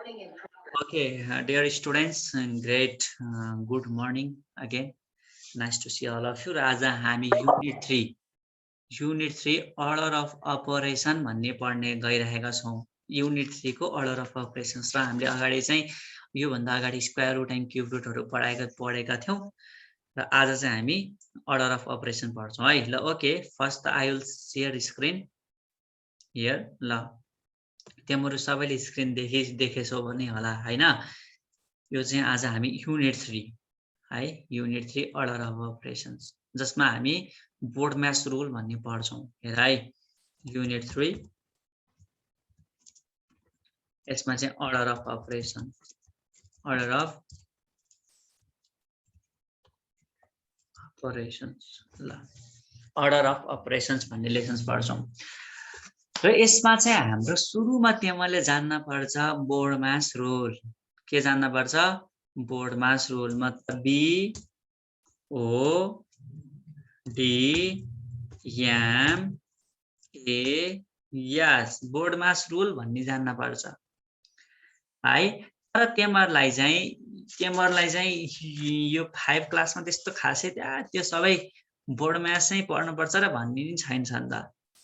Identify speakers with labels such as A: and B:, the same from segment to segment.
A: Okay, dear students, and great good morning again. Nice to see all of you. आज हामी unit 3 order of operation भन्ने पढ्ने गइरहेका छौँ। युनिट 3 को अर्डर अफ अपरेसन्स र हामीले अगाडि चाहिँ यो भन्दा अगाडि स्क्वायर रुट एन्ड क्युब रुटहरु पढेका थियौं र आज चाहिँ हामी अर्डर अफ अपरेसन पढ्छौं है। ल okay, first I will share screen here. ल तिम्रो सबैले स्क्रिन देखेछौ भने होला हैन। यो चाहिँ आज हामी युनिट 3 है, युनिट 3 अर्डर अफ अपरेसन्स, जसमा हामी बोर्ड म्याच रुल भन्ने पढ्छौं। हेर है, युनिट 3 यसमा चाहिँ order of operation, order of operations, ल अर्डर अफ अपरेसन्स भन्ने लेसन्स पढ्छौं। र यसमा चाहिँ हाम्रो सुरुमा तिमीले जान्न पर्छ बोर्ड म्याच रुल। के जान्न पर्छ? बोर्ड म्याच रुल, मतलब B O D M A S, board match rule भन्ने जान्न पर्छ है। तर तिमीहरुलाई चाहिँ यो 5 क्लासमा त्यस्तो खासै त्यो सबै बोर्ड म्याच चाहिँ पढ्नु पर्छ र भन्ने नि छैन नि त।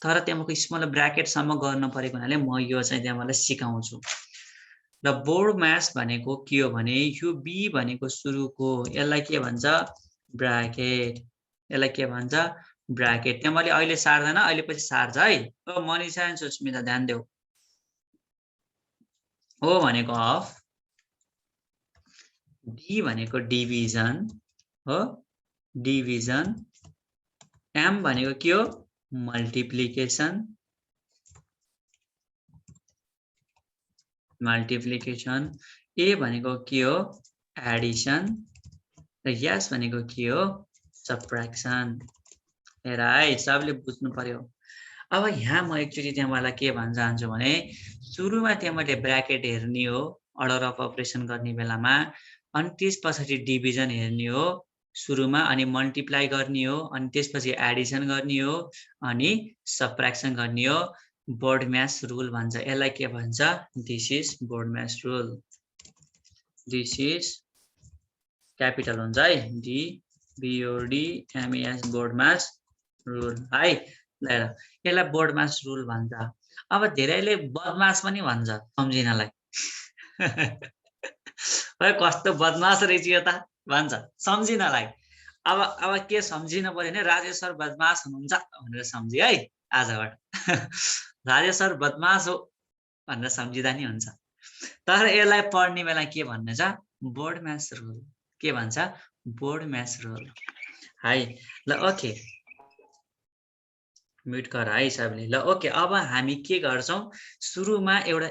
A: तर तिमीको स्मल ब्र्याकेट सम्म गर्न परेको हुनाले म यो चाहिँ तिमीलाई सिकाउँछु। र बोर्ड म्याच भनेको के हो भने यो बी भनेको सुरुको, यसलाई के भन्छ? ब्र्याकेट। यसलाई के भन्छ? ब्र्याकेट। तिमीले अहिले सार्दैन, अहिले पछि सार्छ है। ओ मनिषा एन्ड सुस्मिता ध्यान देऊ। ओ भनेको अफ, डी भनेको डिभिजन हो, डिभिजन, एम भनेको के हो? मल्टिप्लिकेसन, मल्टिप्लिकेसन, ए भनेको के हो? एडिसन, र एस भनेको के हो? सबट्र्याक्सन। हेर है, सबले बुझ्नु पर्यो। अब यहाँ म एकचोटी तिमीलाई के भन्न चाहन्छु भने सुरुमा तिमीले ब्र्याकेट हेर्ने हो अर्डर अफ अपरेसन गर्ने बेलामा, अनि त्यसपछि डिभिजन हेर्ने हो सुरुमा, अनि मल्टिप्लाई गर्ने हो, अनि त्यसपछि एडिसन गर्ने हो, अनि सबट्र्याक्सन गर्ने हो। बोर्ड म्याच रुल भन्छ यसलाई। के भन्छ? This is board match rule. This is capital हुन्छ है, D BOD MS, board match rule है। ल यसलाई बोर्ड म्याच रुल भन्छ। अब धेरैले बदमास पनि भन्छ सम्झिनलाई। कस्तो बदमास रहेछ यो त भन्छ सम्झिनलाई। अब के सम्झिनु पर्यो भने राजेश सर बदमास हुनुहुन्छ भनेर सम्झि है आजबाट। राजेश सर बदमास हो भनेर सम्झिँदा नि हुन्छ। तर यसलाई पढ्ने बेला के भन्ने छ? Board match rule. के भन्छ? बोर्ड म्याच रुल है। ल ओके, म्युट गर है सबले। ल ओके, अब हामी के गर्छौं? सुरुमा एउटा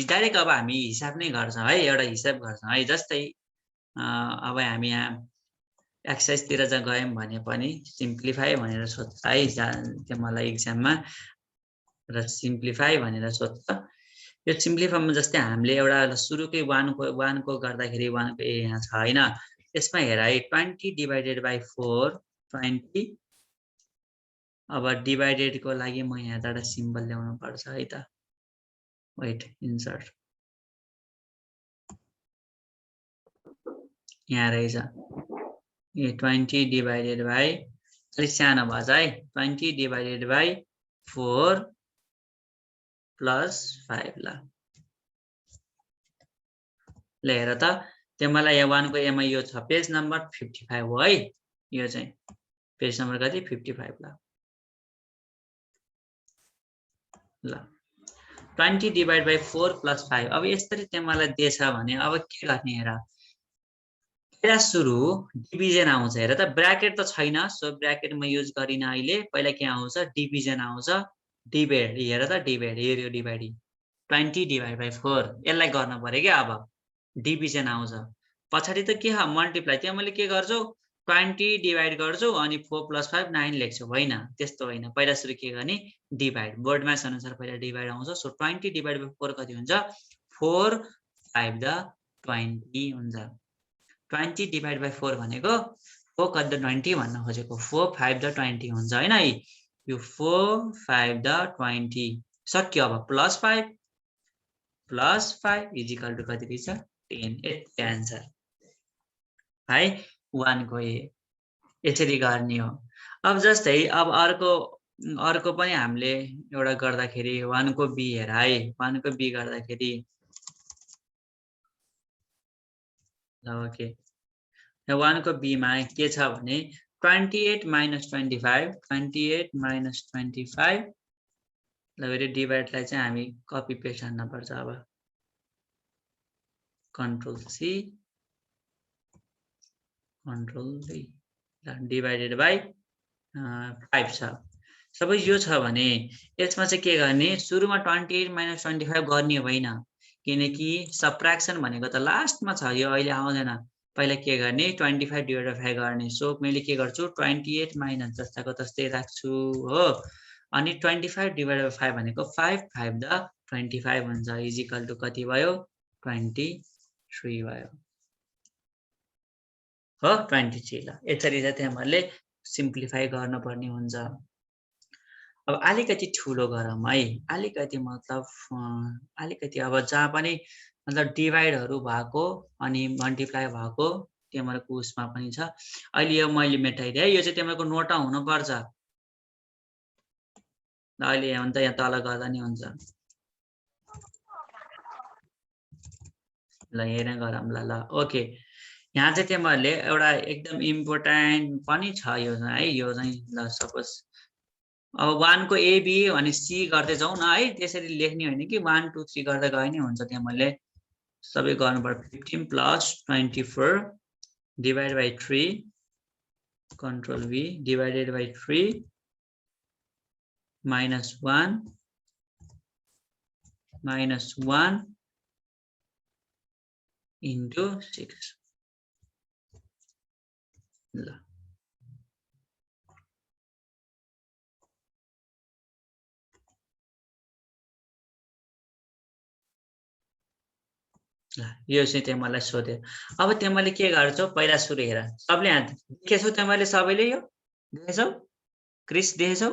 A: डाइरेक्ट अब हामी हिसाब नै गर्छौं है, एउटा हिसाब गर्छौं है। जस्तै अब हामी यहाँ एक्सर्साइजतिर गयौं भने पनि सिम्प्लिफाई भनेर सोध्छ है तिमीलाई एक्जाममा, र सिम्प्लिफाई भनेर सोध्छ। यो सिम्प्लिफाईमा जस्तै हामीले एउटा सुरुकै 1 को गर्दाखेरि 1 को ए यहाँ छ हैन। यसमा हेर है, 20 डिवाइडेड बाइ 4, 20। अब डिवाइडेड को लागि म यहाँ एउटा सिम्बल ल्याउनु पर्छ है त। वेट, इन्सर्ट, यहाँ रहेछ। यो 20 डिवाइडेड बाइ, अलिक सानो भएछ है, 20 डिवाइडेड बाइ 4 प्लस 5। ल हेर त, तिमीलाई यहाँ 1 को एमा यो छ, पेज नम्बर 55 हो है। यो चाहिँ पेज नम्बर कति? 55। ल 20 डिवाइड बाइ 4 प्लस 5। अब यसरी तिमीलाई दिएछ भने अब के गर्ने? हेर, पहिला सुरु डिभिजन आउँछ। हेर त, ब्र्याकेट त छैन, सो ब्र्याकेट म युज गरिन अहिले। पहिला के आउँछ? डिभिजन आउँछ, डिभाइड। हेर त, डिभाइड, यो डिभाइड 20 डिवाइड बाइ 4, यसलाई गर्न पर्यो क्या। अब डिभिजन आउँछ, पछाडि त के हो? मल्टिप्लाई। तिमीले के गर्छौ? 20 डिवाइड गर्छौ अनि 4 प्लस 5 9 लेख्छौ। होइन, त्यस्तो होइन। पहिला सुरु के गर्ने? डिभाइड। बोर्ड म्याच अनुसार पहिला डिभाइड आउँछ। सो 20 डिवाइड बाइ 4 कति हुन्छ? 4 5 द 20 हुन्छ। 20 डिवाइड बाइ 4 भनेको 4 कति द 20 भन्न खोजेको, 4 5 द 20 हुन्छ हैन है। यो 4 5 द 20 सक्यो। अब प्लस 5 प्लस 5 इजिकल टु कति दिन्छ 10 यति आन्सर है 1 को ए यसरी गर्ने हो अब जस्तै अब अर्को पनि हामीले एउटा गर्दाखेरि 1 को बी हेर है 1 को बी गर्दाखेरि ल ओके 1 को बी मा के छ भने 28 - 25 28 - 25 ल फेरि डिभाइडलाई चाहिँ हामी कपी पेस्ट हान्न पर्छ अब control C control D divided by 5 छ सबै यो छ भने यसमा चाहिँ के गर्ने सुरुमा 28 - 25 गर्ने होइन किनकि सबट्र्याक्सन भनेको त लास्टमा छ यो अहिले आउँदैन पहिला के गर्ने 25 / 5 गर्ने सो मैले के गर्छु 28 माइनस जस्ताको तस्तै राख्छु हो अनि 25 / 5 भनेको 5 5 द 25 हुन्छ इजिकल टु कति भयो 23 भयो हो 23 ल यसरी चाहिँ तिमीहरूले सिम्प्लिफाई गर्नुपर्ने हुन्छ अब अलिकति ठुलो गरौँ है अलिकति मतलब अलिकति अब जहाँ पनि मतलब डिभाइडहरू भएको अनि मल्टिप्लाई भएको तिमीहरूको उसमा पनि छ अहिले यो मैले मेटाइदिएँ है यो चाहिँ तिमीहरूको नोटमा हुनुपर्छ अहिले यहाँ त यहाँ तल गर्दा नि हुन्छ ल हेरेर गरौँ ल ओके यहाँ चाहिँ तिमीहरूले एउटा एकदम इम्पोर्टेन्ट पनि छ यो है यो चाहिँ ल सपोज अब 1 को ए बी अनि सी गर्दै जाउँ न है त्यसरी लेख्ने होइन कि 1 2 3 गर्दै गए नि हुन्छ तिमीहरूले सबै गर्नुपर्छ 15 + 24 divide by 3 control V divided by 3 -1 -1 into 6 ल यो चाहिँ तिमीलाई सोध्यो अब तिमीले के गर्छौ पहिला सुरु हेर सबले यहाँ देखेछौ तिमीले सबैले यो देखेछौ क्रिस देखेछौ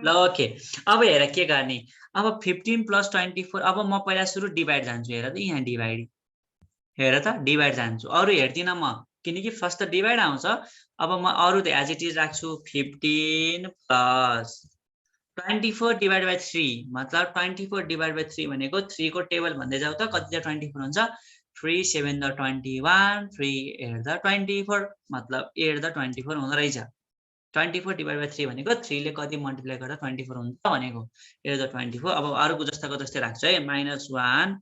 A: ल ओके अब हेर के गर्ने अब 15 + 24 अब म पहिला सुरु डिभाइड जान्छु हेर त यहाँ डिभाइड हेर त डिभाइड जान्छु अरु हेर्दिन म किनकि फर्स्ट त डिभाइड आउँछ अब म अरु त एज इट इज राख्छु 15 + 24 डिभाइड बाइ 3 मतलब 24 डिभाइड बाइ 3 भनेको 3 को टेबल भन्दै जाऊ त कति त 24 हुन्छ 3 7 द 21 3 8 द 24 मतलब 8 द 24 हुँदो रहेछ 24 डिभाइड बाइ 3 भनेको 3 ले कति मल्टिप्लाई गर्दा 24 हुन्छ भनेको 8 द 24 अब अरुको जस्ताको जस्तै राख्छु है -1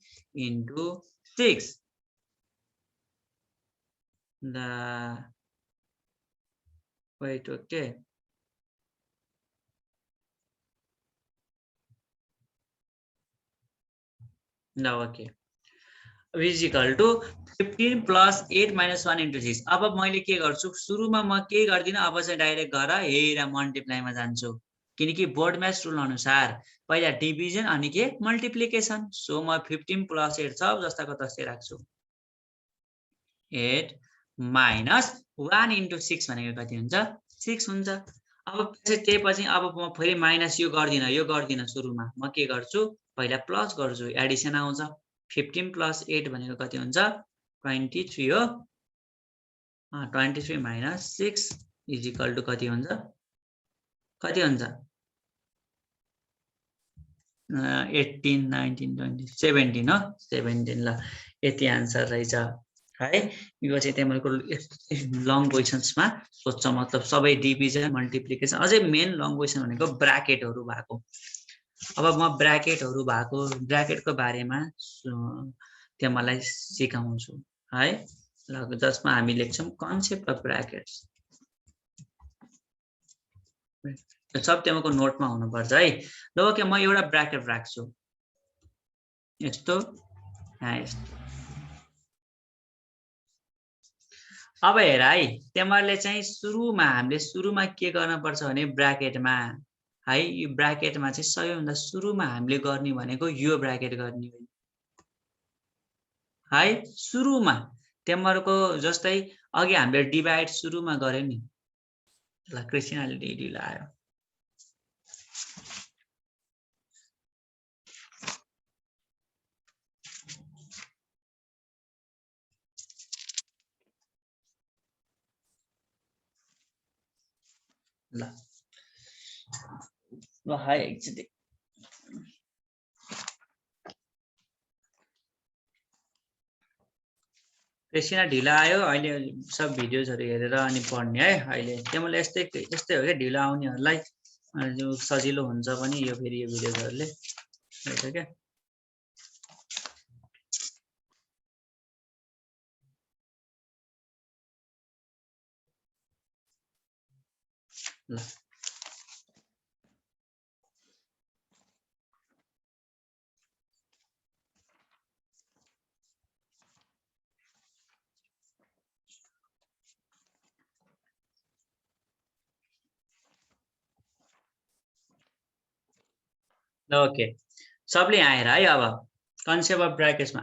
A: into 6 द वेट ओके ल ओके इजिकल टु 15 + 8 - 1 into 6 अब मैले के गर्छु सुरुमा म के गर्दिन अब चाहिँ डाइरेक्ट गर हेर मल्टिप्लाईमा जान्छु किनकि बोर्ड म्याच रुल अनुसार पहिला डिभिजन अनि के मल्टिप्लिकेसन सो म 15 + 8 छ जस्ताको तस्तै राख्छु 8 - 1 into 6 भनेको कति हुन्छ 6 हुन्छ अब त्यसपछि अब म फेरि माइनस यो गर्दिन सुरुमा म के गर्छु पहिला प्लस गर्छु एडिसन आउँछ 15 + 8 भनेको कति हुन्छ 23 हो 23 - 6 इजिकल टु कति हुन्छ 18 19 20 17 हो 17 ल यति आन्सर रहेछ है यो चाहिँ तिमीहरूको लङ क्वेसन्समा सोध्छ मतलब सबै डिभिजन मल्टिप्लिकेसन अझै मेन लङ क्वेसन भनेको ब्राकेटहरू भएको अब म ब्राकेटको बारेमा तिमीलाई सिकाउँछु है ल जसमा हामी लेख्छौँ कन्सेप्ट अफ ब्राकेट्स सब तिमीको नोटमा हुनुपर्छ है ल ओके म एउटा ब्राकेट राख्छु यस्तो अब हेर है तिमीहरूले चाहिँ हामीले सुरुमा के गर्नुपर्छ भने ब्राकेटमा है यो ब्राकेटमा चाहिँ सबैभन्दा सुरुमा हामीले गर्ने भनेको यो ब्राकेट गर्ने हो है सुरुमा तिमीहरूको जस्तै अघि हामीले डिभाइड सुरुमा गर्यो नि ल क्रिस्टिनाले डी लायो ल ल हाई एकचोटि एकछिन ढिला आयो अहिले सब भिडियोजहरु हेरेर अनि पढ्ने है अहिले तिमीलाई यस्तै हो के ढिला आउनेहरुलाई सजिलो हुन्छ पनि यो फेरि यो भिडियोजहरुले हैन के ल ओके सबले आएर है अब कन्सेप्ट अफ ब्र्याकेट्समा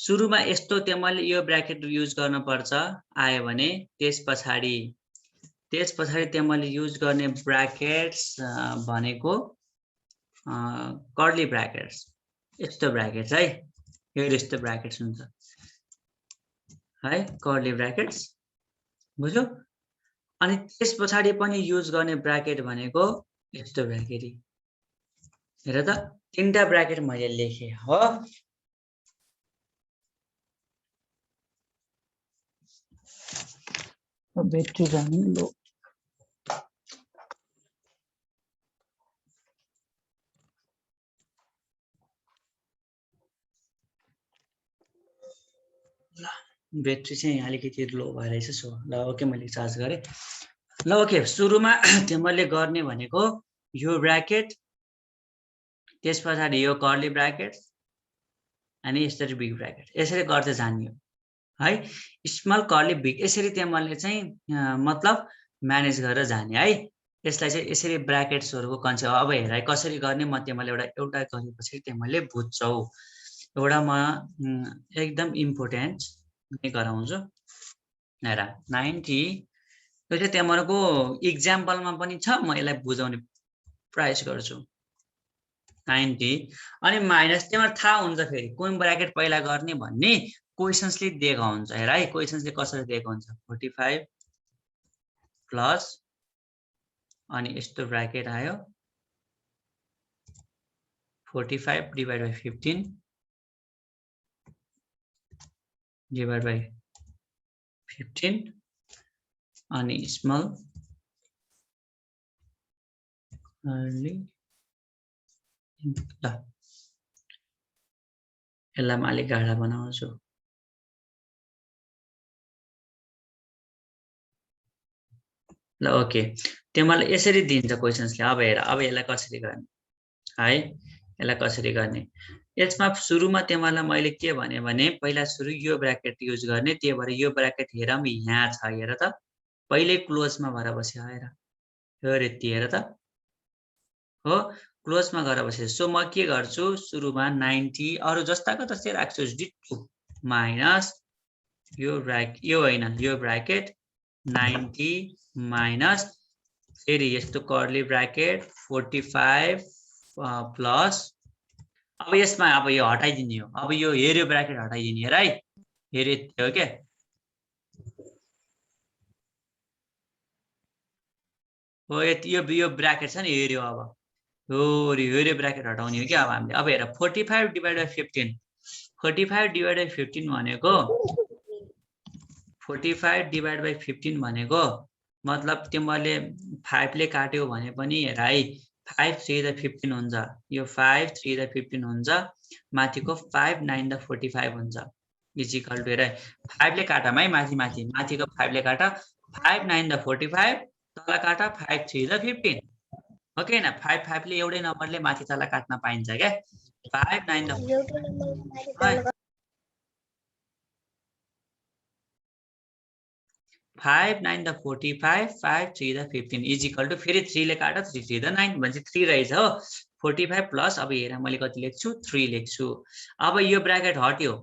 A: सुरुमा यस्तो तिमीले यो ब्र्याकेट युज गर्न पर्छ आयो भने त्यसपछि तिमीले युज गर्ने ब्र्याकेट्स भनेको कर्ली ब्र्याकेट्स यस्तो ब्र्याकेट्स है यो यस्तो ब्र्याकेट्स हुन्छ है कर्ली ब्र्याकेट्स बुझ्यौ अनि त्यसपछि पनि युज गर्ने ब्र्याकेट भनेको यस्तो ब्र्याकेट हेर त तीनटा ब्र्याकेट मैले लेखे हो ब्याट्री जाने लो ब्याट्री चाहिँ अलिकति लो भइरहेछ सो ल ओके मैले चार्ज गरे ल ओके सुरुमा तिमीले गर्ने भनेको यो ब्र्याकेट त्यसपछि यो कर्ली ब्र्याकेट अनि यसरी बिग ब्र्याकेट यसरी गर्दै जाने हो है स्मल कर्ली बिग यसरी तिमीले चाहिँ मतलब म्यानेज गरेर जाने है यसलाई चाहिँ यसरी ब्र्याकेट्सहरुको कन्सेप्ट अब हेर कसरी गर्ने म तिमीलाई एउटा गरेपछि तिमीले बुझ्छौ एउटा म एकदम इम्पोर्टेन्ट गराउँछु हेर 90 यो चाहिँ तिमीहरुको एक्जाम्पलमा पनि छ म यसलाई बुझाउने प्रयास गर्छु 90 अनि माइनस तिमीहरु थाहा हुन्छ फेरि कुन ब्र्याकेट पहिला गर्ने भन्ने क्वेशन्सले दिएको हुन्छ हेर है क्वेशन्सले कसरी दिएको हुन्छ 45 प्लस अनि यस्तो ब्र्याकेट आयो 45 डिवाइड बाइ 15 डिवाइड बाइ 15 अनि स्मल कर्ली ल यसलाई म अलिक गाढा बनाउँछु ल ओके तिमीलाई यसरी दिन्छ क्वेशन्सले अब हेर अब यसलाई कसरी गर्ने है यसलाई कसरी गर्ने यसमा सुरुमा तिमीलाई मैले के भने पहिला सुरु यो ब्र्याकेट युज गर्ने त्यही भएर यो ब्र्याकेट हेरम यहाँ छ हेर त पहिले क्लोजमा भएर बस्यो हेर यो यति हेर त हो क्लोजमा गएर बस्यो सो म के गर्छु सुरुमा 90 अरु जस्ताको तस्तै राख्छु डिटो माइनस यो हैन यो ब्र्याकेट 90 माइनस फेरि यस्तो कर्ली ब्र्याकेट 45 प्लस अब यसमा अब यो हटाइदिने हो अब यो हेर्यो ब्र्याकेट हटाइदिने हेर है हेर्यो यति हो के हो यति यो ब्र्याकेट छ नि हेर्यो अब हेर्यो ब्र्याकेट हटाउने हो कि अब हामीले अब हेर 45 डिवाइड बाइ 15 45 डिवाइड बाइ 15 भनेको 45 डिवाइड बाइ 15 भनेको मतलब तिमीले 5 ले काट्यो भने पनि हेर है 5 3 दा 15 हुन्छ यो 5 3 दा 15 हुन्छ माथिको 5 9 दा 45 हुन्छ इज इक्वल टु हेर 5 ले काटा है माथिको 5 ले काटा 5 9 दा 45 तल काटा 5 3 दा 15 ओके न 5 5 ले एउटै नम्बरले माथि तल काट्न पाइन्छ के 5 9 दा 5 9 दा 45 5 3 दा 15 इज इक्वल टु फेरि 3 ले काटा 3 3 दा 9 भनेपछि 3 रहेछ हो 45 प्लस अब हेर मैले कति लेख्छु 3 लेख्छु अब यो ब्र्याकेट हट्यो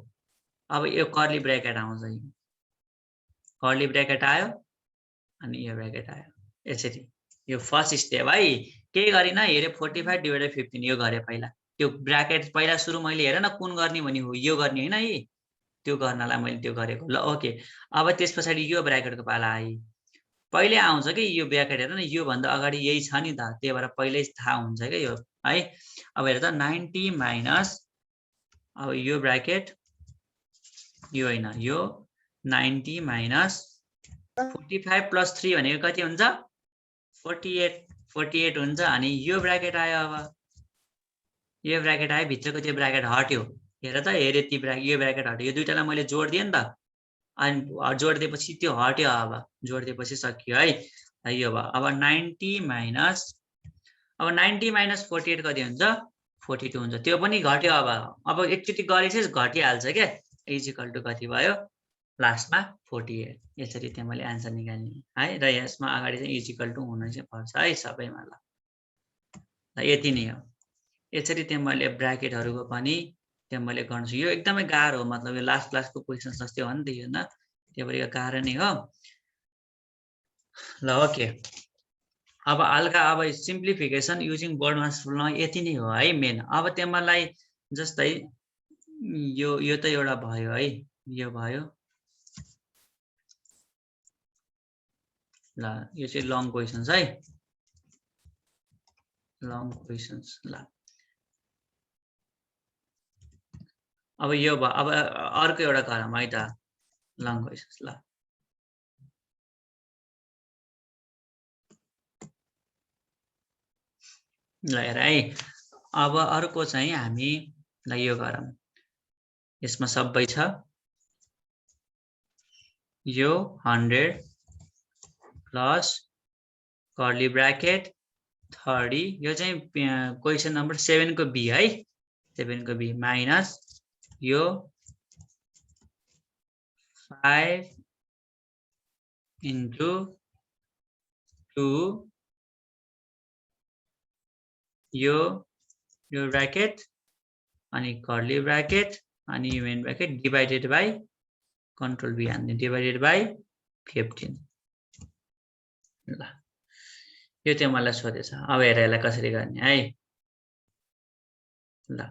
A: अब यो कर्ली ब्र्याकेट आउँछ कर्ली ब्र्याकेट आयो अनि यो ब्र्याकेट आयो यसरी यो फर्स्ट स्टेप है के गरिन हेरे 45 डिवाइड बाइ 15 यो गरे पहिला त्यो ब्र्याकेट पहिला सुरु मैले हेर न कुन गर्ने भनि हो यो गर्ने हैन है त्यो गर्नलाई मैले त्यो गरेको ल ओके अब त्यसपछि यो ब्र्याकेटको पाला आइ पहिले आउँछ कि यो ब्र्याकेट हेर न, यो भन्दा अगाडि यही छ नि त, त्यही भएर पहिल्यै थाहा हुन्छ क्या यो है। अब हेर त 90 माइनस, अब यो ब्र्याकेट यो होइन, यो 90 माइनस 45 प्लस 3 भनेको कति हुन्छ? 48 हुन्छ। अनि यो ब्र्याकेट आयो, अब यो ब्र्याकेट आयो, भित्रको त्यो ब्र्याकेट हट्यो। हेर त, हेरे ती ब्र्याकेट, यो ब्र्याकेट हट्यो, यो दुईटालाई मैले जोडिदिएँ नि त, अनि जोडिदिएपछि त्यो हट्यो, अब जोडिदिएपछि सकियो है। यो भयो। अब 90 माइनस, अब 90 माइनस 48 कति हुन्छ? 42 हुन्छ। त्यो पनि घट्यो, अब एकचोटि गरेपछि घटिहाल्छ क्या। इजिकल टु कति भयो? लास्टमा 48। यसरी त्यहाँ मैले एन्सर निकाल्ने है। र यसमा अगाडि चाहिँ इजिकल टु हुन चाहिँ पर्छ है सबैमा। ल यति नै हो। यसरी त्यहाँ मैले ब्र्याकेटहरूको पनि त्यहाँ मैले गर्छु। यो एकदमै गाह्रो हो, मतलब यो लास्ट क्लासको क्वेसन जस्तै हो नि त यो, न त्यही भएर यो गाह्रो नै हो। ल ओके, अब हल्का अब सिम्प्लिफिकेसन युजिङ बोर्ड मास रुलमा यति नै हो है मेन। अब त्यहाँ मलाई जस्तै यो त एउटा भयो है, यो भयो। ल यो चाहिँ लङ क्वेसन्स है, लङ क्वेसन्स। ल अब यो भयो। अब अर्को एउटा गरौँ है त, लङ क्वेसन्स। ल हेर है, अब अर्को चाहिँ हामी ल यो गरौँ। यसमा सबै छ, यो 100 प्लस कर्ली ब्र्याकेट 30, यो चाहिँ क्वेसन नम्बर 7 को बी है, 7 को बी माइनस यो 5 इन्टु 2 यो ब्र्याकेट अनि कर्ली ब्र्याकेट अनि यो main bracket divided by control B हान्ने, डिभाइडेड बाई 15। ल यो चाहिँ मलाई सोधेछ। अब हेर यसलाई कसरी गर्ने है। ल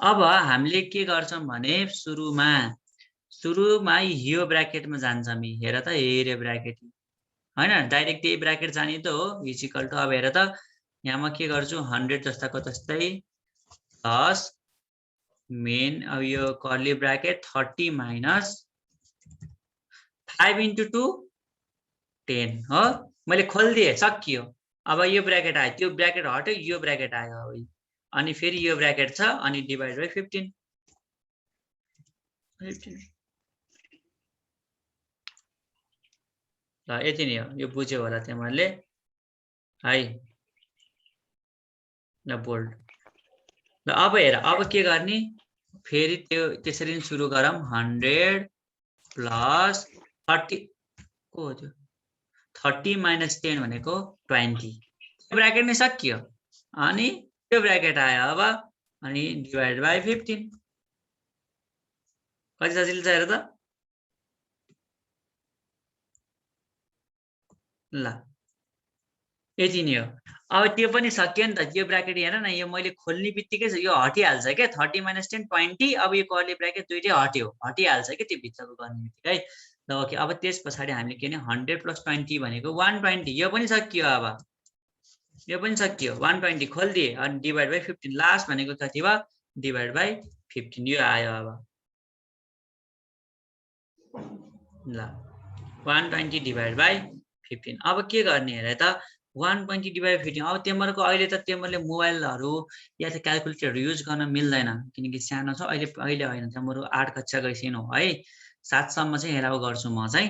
A: अब हामीले के गर्छौं भने सुरुमा यो ब्र्याकेटमा जान्छ मी। हेर त, हेरे ब्र्याकेट हैन, डाइरेक्ट त्यही ब्र्याकेट जाने त हो, इजिकल टु। अब हेर त, यहाँ म के गर्छु, 100 जस्ताको जस्तै प्लस मेन, अब यो कर्ली ब्र्याकेट 30 माइनस 5 इन्टु 2 10 हो। मैले खोलिदिएँ, सकियो। अब यो ब्र्याकेट आयो, त्यो ब्र्याकेट हट्यो, यो ब्र्याकेट आयो, अब अनि फेरि यो ब्र्याकेट छ, अनि डिभाइड बाई 15। ल यति नै हो, यो बुझ्यो होला तिमीहरूले है। ल बोल्ड। ल अब हेर, अब के गर्ने, फेरि त्यो त्यसरी नै सुरु गरौँ। 100 प्लस 30 को हो त्यो, 30 माइनस 10 भनेको 20। ब्र्याकेट नै सकियो, अनि त्यो ब्र्याकेट आयो अब, अनि डिभाइड बाई 15। कति सजिलो छ हेर त। ल यति नै हो। अब त्यो पनि सकियो नि त, यो ब्र्याकेट हेर न, यो मैले खोल्ने बित्तिकै यो हटिहाल्छ क्या। 30 माइनस 10 20। अब यो कर्ली ब्र्याकेट दुइटै हटिहाल्छ कि त्यो भित्रको गर्ने बित्तिकै। ल ओके, अब त्यस पछाडि हामीले के भने 100 प्लस 20 भनेको 120। यो पनि सकियो, अब यो पनि सकियो। 120 खोलिदिए अनि डिभाइड बाई 15। लास्ट भनेको कति भयो, डिभाइड बाई 15। यो आयो अब। ल 120 डिभाइड बाई 15। अब के गर्ने हेर त, 120 डिभाइड 15। अब तिमीहरूको अहिले त तिमीहरूले मोबाइलहरू या त क्यालकुलेटरहरू युज गर्न मिल्दैन, किनकि सानो छ अहिले होइन। तिमीहरू 8 कक्षा गइसकेनौ है, 7 सम्म चाहिँ एलाउ गर्छु म चाहिँ,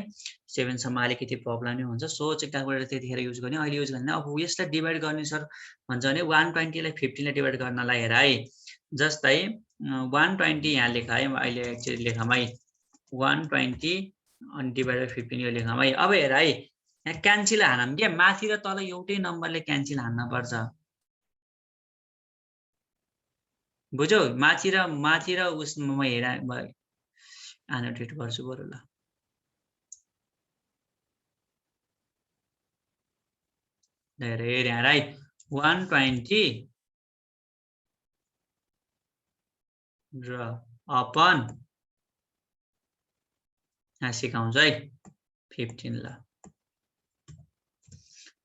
A: 7 सम्म अलिकति प्रब्लम नै हुन्छ। सो चाहिँ क्यालकुलेटर त्यतिखेर युज गर्ने, अहिले युज गर्ने। अब यसलाई डिभाइड गर्ने सर भन्छ भने 120 लाई 15 ले डिभाइड गर्नलाई हेर है, जस्तै 120 यहाँ लेख है, अहिले एक्चुअली लेखौँ है, 120 अनि डिभाइड बाई 15 यो लेखौँ है। अब हेर है, यहाँ क्यान्सिल हानौँ क्या, माथि र तल एउटै नम्बरले क्यान्सिल हान्न पर्छ, बुझ्यौ। माथि र उसमा म हेर एनोटेट गर्छु बरु। ल हेर यहाँ है, 120 र अपन यहाँ सिकाउँछ है 15। ल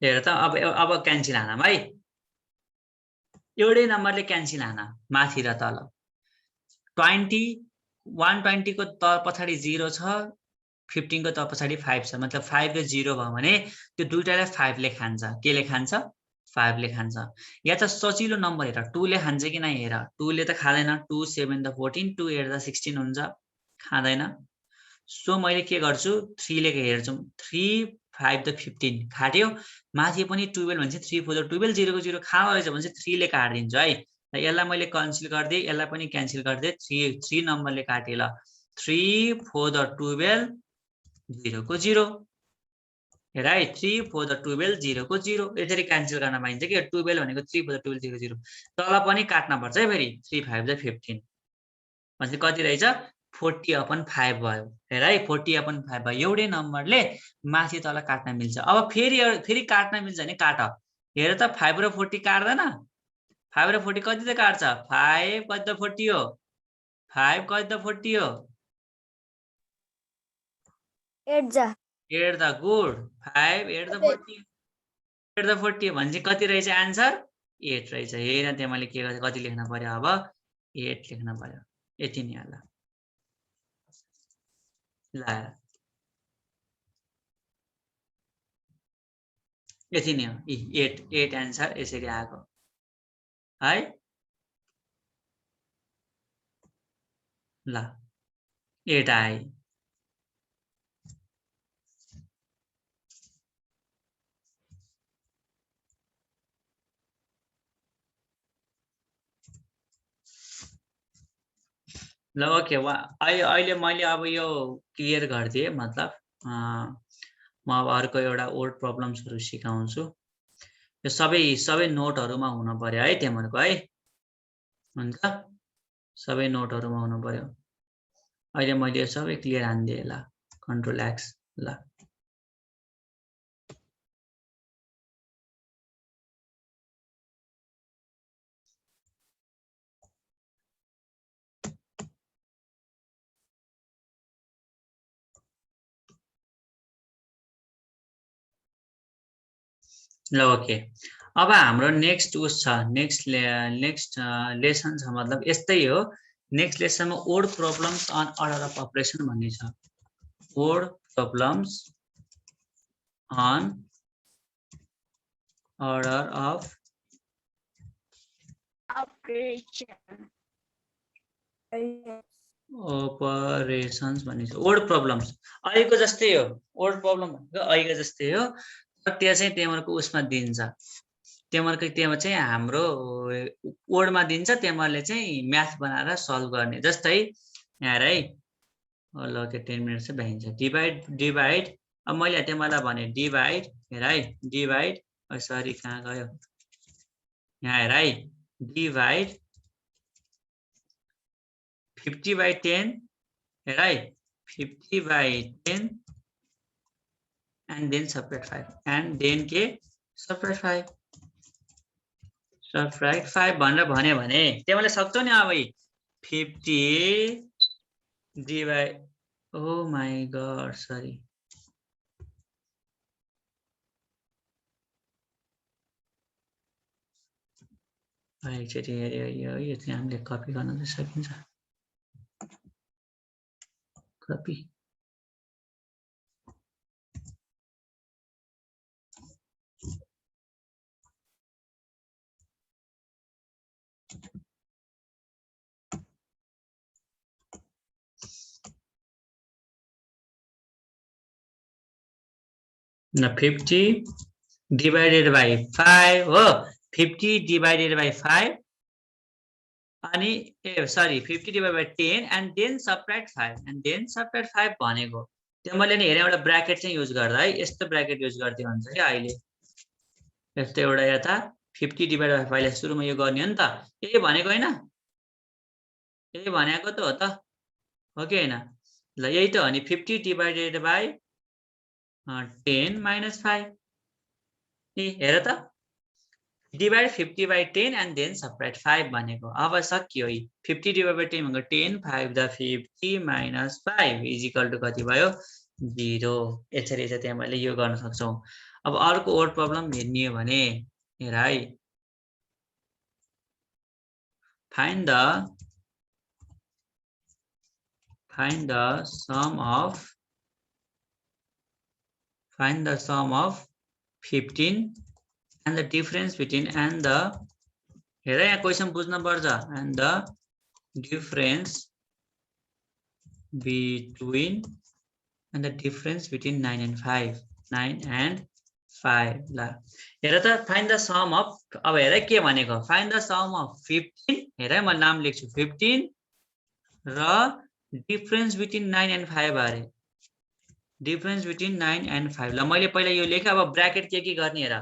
A: हेर त अब क्यान्सल हानौँ है, एउटै नम्बरले क्यान्सल हान माथि र तल। 20 120 को त पछाडि 0 छ, 15 को त पछाडि 5 छ, मतलब 5 र 0 भयो भने त्यो दुईटालाई 5 ले खान्छ। के ले खान्छ? 5 ले खान्छ। या त सजिलो नम्बर हेर 2 ले खान्छ कि नै हेर, 2 ले त खादैन, 2 7 द 14, 2 8 द 16 हुन्छ, खाँदैन। सो मैले के गर्छु, 3 ले हेर्छु, 3 5 द 15 खाट्यो, माथि पनि 12 भन्छ, 3 4 द 12, 0 को 0 खाँदो रहेछ भने चाहिँ 3 ले काटिदिन्छु है। र यसलाई मैले क्यान्सल गरिदिएँ, यसलाई पनि क्यान्सल गरिदिएँ, 3 नम्बरले काटेँ ल। 3 4 द 12, 0 को 0, हेर है, 3 4 द 12, 0 को 0, यसरी क्यान्सल गर्न पाइन्छ कि 12 भनेको 3 4 द 12, 0 0। तल पनि काट्न पर्छ है फेरि, 3 5 द 15 भनेपछि कति रहेछ, 40/5 भयो। हेर है, 40/5 भयो। एउटै नम्बरले माथि तल काट्न मिल्छ। अब फेरि काट्न मिल्छ भने काट। हेर त 5 र 40 काट्दैन, 5 र 40 कति त काट्छ, 5 कति त 40 हो, 5 कति त 40 हो,
B: 8 जा
A: 8 द गुड, 5 8 द 40, 8 द 40 भनेपछि कति रहेछ आन्सर, 8 रहेछ। हेर त्यहाँ मैले के गर्छ, कति लेख्न पर्यो, अब 8 लेख्न पर्यो, यति नै होला। ल यति नै हो, 8 आन्सर यसरी आएको है। ल 8 आए। ल ओके, अहिले मैले अब यो क्लियर गरिदिएँ, मतलब म अब अर्को एउटा वर्ड प्रब्लम्सहरू सिकाउँछु। यो सबै नोटहरूमा हुनु पर्यो है तिमीहरूको है, हुन्छ, सबै नोटहरूमा हुनु पर्यो। अहिले मैले यो सबै क्लियर हानिदिएँ, ल कन्ट्रोल एक्स, ल ल ओके। अब हाम्रो नेक्स्ट उस छ, नेक्स्ट लेसन छ, मतलब यस्तै हो। नेक्स्ट लेसनमा word problems on order of operation भन्ने छ। Word problems on order of operations भन्ने छ। वर्ड प्रब्लम्स अहिलेको जस्तै हो, वर्ड प्रब्लम भनेको अहिलेको जस्तै हो, तर त्यहाँ चाहिँ तिमीहरूको उसमा दिन्छ, तिमीहरूको त्यहाँ चाहिँ हाम्रो वर्डमा दिन्छ, तिमीहरूले चाहिँ म्याथ बनाएर सल्भ गर्ने। जस्तै यहाँ है, ल के 10 मिनट चाहिँ भ्याइन्छ। डिभाइड, अब मैले तिमीलाई भने डिभाइड, हेर है, डिभाइड, सरी कहाँ गयो, यहाँ हेर है, डिभाइड 50/10, हेर है, 50/10 and then subtract 5, and then के subtract 5, subtract 5 भनेर भन्यो भने तिमीले सक्छौ नि। अब 50 divide, oh my God sorry, एकचोटि हेऱ्यो, यो चाहिँ हामीले कपी गर्न चाहिँ सकिन्छ, कपी, न 50 divided by 5 हो, 50 divided by 5 अनि sorry 50 divided by 10 and then subtract 5, and then subtract 5 भनेको तिमीले नि हेरे एउटा ब्र्याकेट चाहिँ युज गर्दा है, यस्तो ब्र्याकेट युज गर्दै हुन्छ कि अहिले यस्तो एउटा यता 50 divided by 5 ले सुरुमा यो गर्ने हो नि त, यही भनेको हैन, यही भनेको त हो त, हो कि हैन। ल यही त हो नि, 50 divided by 10 minus 5, हेर त, डिभाइड 50/10 and then subtract 5 भनेको। अब सकियो, 50 divided by 10 भनेको 10, 5 the 50 minus 5 is equal to कति भयो, 0। यसरी चाहिँ त्यहाँ मैले यो गर्न सक्छौ। अब अर्को वर्ड प्रब्लम हेर्ने हो भने हेर है, find the sum of 15 and the difference between हेर यहाँ क्वेसन बुझ्न पर्छ, and the difference between 9 and 5 ल हेर त फाइन्ड द सम अफ, अब हेर के भनेको फाइन्ड द सम अफ 15, हेर म नाम लेख्छु 15 र डिफरेन्स बिट्विन 9 and 5 अरे डिफरेन्स बिट्विन 9 and 5 ल मैले पहिला यो लेखेँ। अब ब्र्याकेट के गर्ने हेर,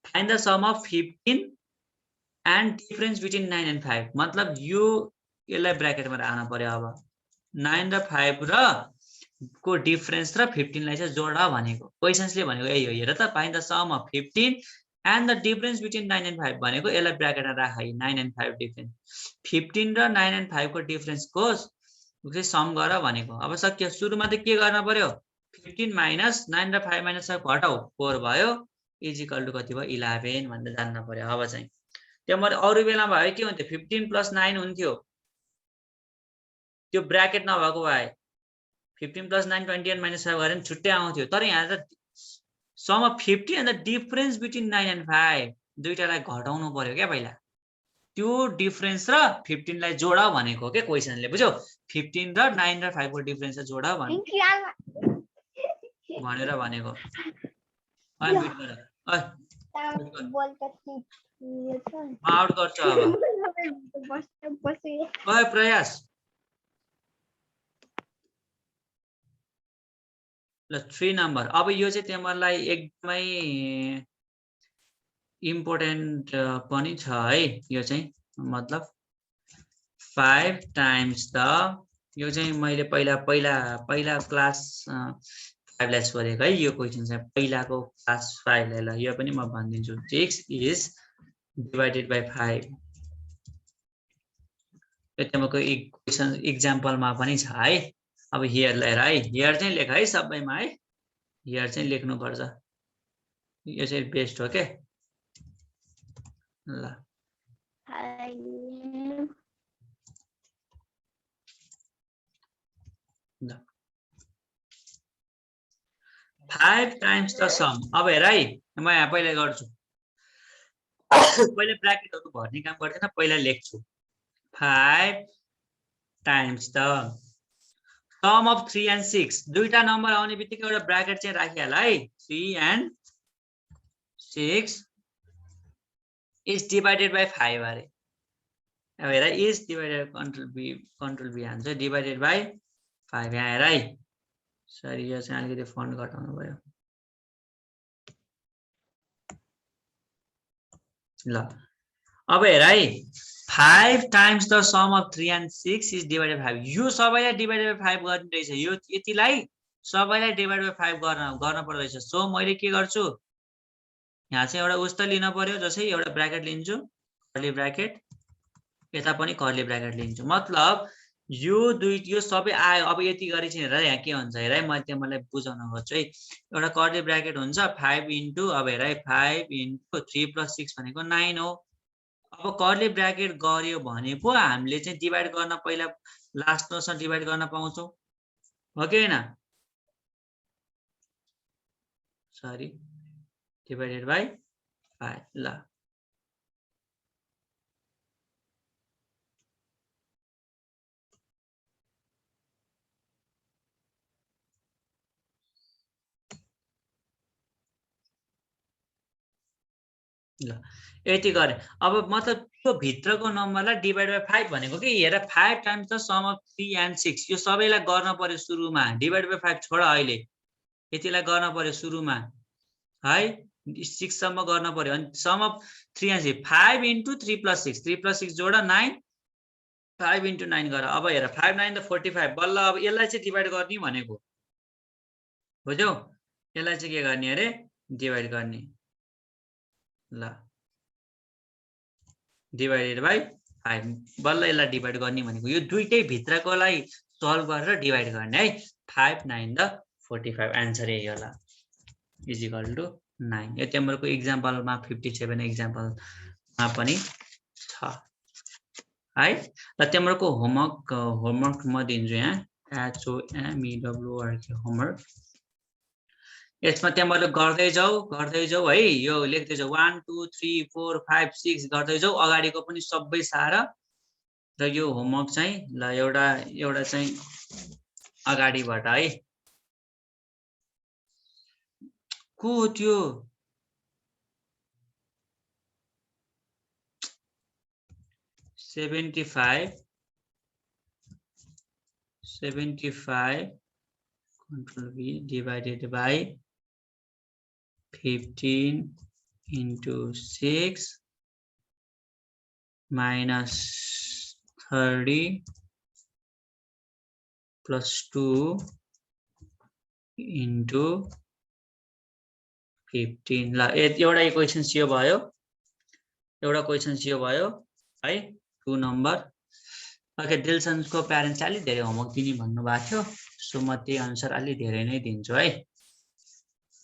A: find the sum of 15 and difference between 9 and 5 मतलब यो यसलाई ब्र्याकेटमा राख्न पर्यो। अब 9 र 5 र को डिफरेन्स र 15 लाई चाहिँ जोड भनेको क्वेशन्सले भनेको यही हो। हेर त find the sum of 15 and the difference between 9 and 5 भनेको यसलाई ब्र्याकेटमा राख है 9 and 5 डिफरेन्स 15 र 9 and 5 को डिफरेन्सको चाहिँ सम गर भनेको। अब सक्यो, सुरुमा त के गर्न पर्यो 15 माइनस 9 र 5 माइनस 5 घटाउ 4 भयो इजिकल टु कति भयो 11 भनेर जान्न पर्यो। अब चाहिँ त्यो मैले अरु बेला भयो के हुन्थ्यो 15 + 9 हुन्थ्यो, त्यो ब्र्याकेट नभएको भए 15 + 9 21 - 5 गरेर छुट्टै आउँथ्यो। तर यहाँ त sum of 50 and the difference between 9 and 5 दुईटालाई घटाउनु पर्यो क्या पहिला, त्यो डिफरेन्स र 15 लाई जोड भनेको के क्वेशनले, बुझ्यौ 15 र 9 र 5 को डिफरेन्स चाहिँ जोड भनेर भनेको। आउट गर्छ अब प्रयास ल 3 नम्बर। अब यो चाहिँ तिमीहरुलाई एकदमै इम्पोर्टेन्ट पनि छ है, यो चाहिँ मतलब 5 टाइम्स द, यो चाहिँ मैले पहिला क्लास 5 लाई सोधेको है यो क्वेशन चाहिँ, पहिलाको क्लास 5 लाई। ल यो पनि म भनिदिन्छु 6 इज डिवाइडेड बाइ 5, यो तिम्रो इक्वेसन एक्जाम्पलमा पनि छ है। अब हियर ल हेर है, हियर चाहिँ लेख है सबैमा है, हियर चाहिँ लेख्नु पर्छ, यो चाहिँ बेस्ट हो के। ल 5 टाइम्स द सम। अब हेर है म यहाँ पहिला गर्छु, पहिले ब्र्याकेटहरु भर्ने काम गर्दैन, पहिला लेख्छु 5 times the sum of 3 and 6, दुईटा नम्बर आउने बित्तिकै एउटा ब्र्याकेट चाहिँ राखिहाल है, 3 and 6 इज डिवाइडेड बाइ 5 अरे। अब हेर इज डिवाइडेड कन्ट्रोल बी हान्छ डिवाइडेड बाइ 5, यहाँ हेर है सरी यो चाहिँ अलिकति फन्ट घटाउनु भयो। ल अब हेर है 5 times the sum of 3 and 6 is divided by 5, यो सबैलाई डिवाइडेड बाइ 5 गर्ने रहेछ, यो यतिलाई सबैलाई डिवाइडेड बाइ 5 गर्न पर्दैछ। सो मैले के गर्छु यहाँ चाहिँ एउटा उस्तो लिन पर्यो, जसै एउटा ब्र्याकेट लिन्छु कर्ली ब्र्याकेट, यता पनि कर्ली ब्र्याकेट लिन्छु, मतलब यो सबै आयो। अब यति गरी चाहिँ हेर यहाँ के हुन्छ हेर है, मैले तिमीलाई बुझाउन खोज्छु है। एउटा कर्ली ब्र्याकेट हुन्छ 5 इन्टु, अब हेर है 5 इन्टु 3 + 6 भनेको 9 हो। अब कर्ली ब्र्याकेट गर्यो भने पो हामीले चाहिँ डिवाइड गर्न पहिला लास्ट नोसँग डिवाइड गर्न पाउँछौं, हो कि हैन? Sorry divided by 5। ल ल यति गरे। अब मतलब त्यो भित्रको नम्बरलाई डिवाइड बाइ 5 भनेको के हेर 5 times the sum of 3 and 6, यो सबैलाई गर्न पर्यो सुरुमा, डिवाइड बाइ 5 छोड अहिले, यतिलाई गर्न पर्यो सुरुमा है, 6 सम्म गर्न पर्यो। अनि सम अफ 3 and 6 5 इन्टु 3 + 6, 3 + 6 जोड 9, 5 इन्टु 9 गर। अब हेर 5 9 द 45, बल्ल अब यसलाई चाहिँ डिवाइड गर्ने भनेको, बुझ्यौ? यसलाई चाहिँ के गर्ने अरे डिवाइड गर्ने। ल डिवाइडेड बाइ 5, बल्ल यसलाई डिवाइड गर्ने भनेको, यो दुईटै भित्रकोलाई सल्भ गरेर डिवाइड गर्ने है। 5 9 द 45 आन्सर यही होला इजिकल टु 9 यो तिम्रो एक्जाम्पलमा 57 एक्जाम्पलमा पनि छ है ल तिम्रो होमवर्क म दिन्छु यहाँ HOMEWORK होमवर्क यसमा तिम्रो गर्दै जाऊ है यो लेख्दै जाऊ 1 2 3 4 5 6 गर्दै जाऊ अगाडिको पनि सबै सारा र यो होमवर्क चाहिँ ल एउटा चाहिँ अगाडिबाट है को त्यो 75 control V divided by 15 into 6 minus 30 plus 2 into 15 ल एउटा इक्वेसन यो भयो है 2 नम्बर ओके दिलसनको प्यारेन्ट्स अलि धेरै होमवर्क दिने भन्नु भएको थियो सो म त्यही अनुसार अलि धेरै नै दिन्छु है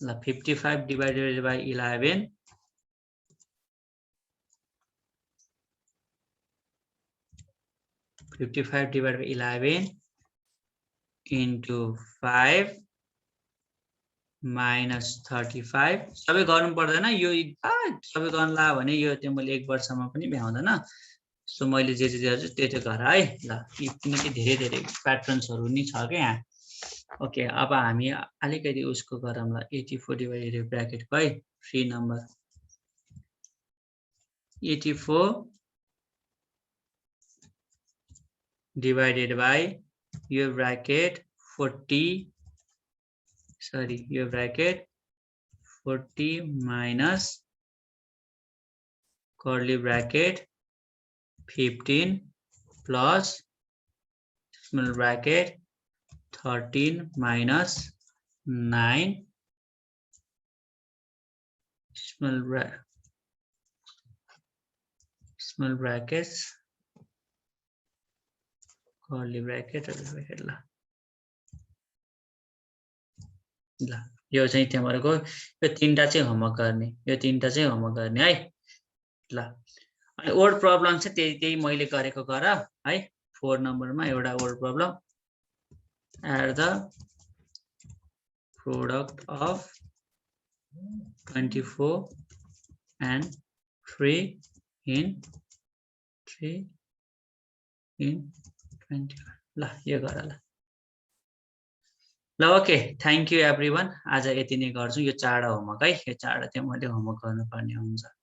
A: ल 55 divided by 11 55 divided by 11 into 5 minus 35 सबै गर्नु पर्दैन यो सबै गर्न ला भने यो तिमीले 1 वर्षमा पनि भ्याउँदैन सो मैले जे गर्छु त्यो गर है ल किनकि धेरै प्याटर्न्सहरु नि छ के यहाँ ओके अब हामी अलिकति उसको गरौँ ल 84 डिवाइडेड ब्र्याकेट है 3 number 84 divided by your bracket 40 your bracket 40 minus curly bracket 15 plus small bracket 13 minus 9 small brackets curly bracket ल यो चाहिँ तिम्रो यो तीनटा चाहिँ होमवर्क गर्ने है ल अनि वर्ड प्रब्लम चाहिँ त्यही मैले गरेको गर है 4 नम्बरमा एउटा word problem add the product of 24 and 3 in 20 ल यो गर ल ओके थ्यांक यू एभ्रीवन आज यति नै गर्छु यो 4 होमवर्क है यो 4 चाहिँ मैले होमवर्क गर्नुपर्ने हुन्छ